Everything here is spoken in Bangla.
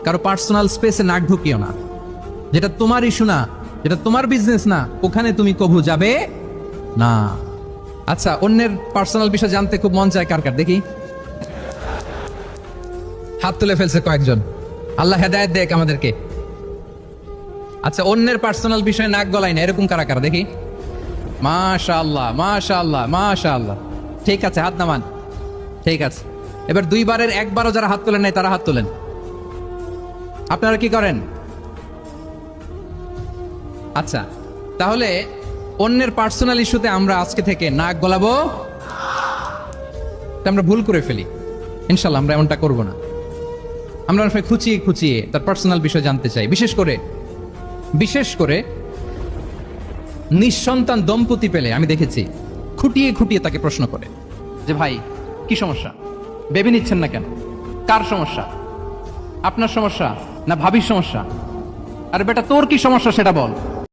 কারো পার্সোনাল স্পেসে নাক ঢুকিও না। যেটা তোমার ইস্যু না, যেটা তোমার বিজনেস না, ওখানে তুমি কভু যাবে না। আচ্ছা, অন্যের পার্সোনাল বিষয় জানতে খুব মন চায় কার কার? দেখি হাত তুলে ফেলছে কয়েকজন। আল্লাহ হেদায়েত দেখ আমাদেরকে। আচ্ছা, অন্যের পার্সোনাল বিষয়ে নাক গলাই না, এরকম কারা কারা? দেখি। মাশাআল্লাহ, মাশাআল্লাহ, মাশাআল্লাহ। ঠিক আছে, হাত নামান। ঠিক আছে, এবার দুইবারের একবারও যারা হাত তোলেন নাই তারা হাত তোলেন। আপনারা কি করেন? আচ্ছা, তাহলে অন্যের পার্সোনাল ইস্যুতে আমরা আজকে থেকে নাক গলাবো? তা আমরা ভুল করে ফেলি। ইনশাল্লাহ আমরা এমনটা করব না। আমরা অনেক সময় খুঁচিয়ে খুঁচিয়ে তার পার্সোনাল বিষয় জানতে চাই। বিশেষ করে নিঃসন্তান দম্পতি পেলে আমি দেখেছি খুঁটিয়ে খুঁটিয়ে তাকে প্রশ্ন করে যে ভাই কি সমস্যা, বেবি নিচ্ছেন না কেন, কার সমস্যা, আপনার সমস্যা না ভাবির সমস্যা? আরে বেটা, তোর কি সমস্যা সেটা বল।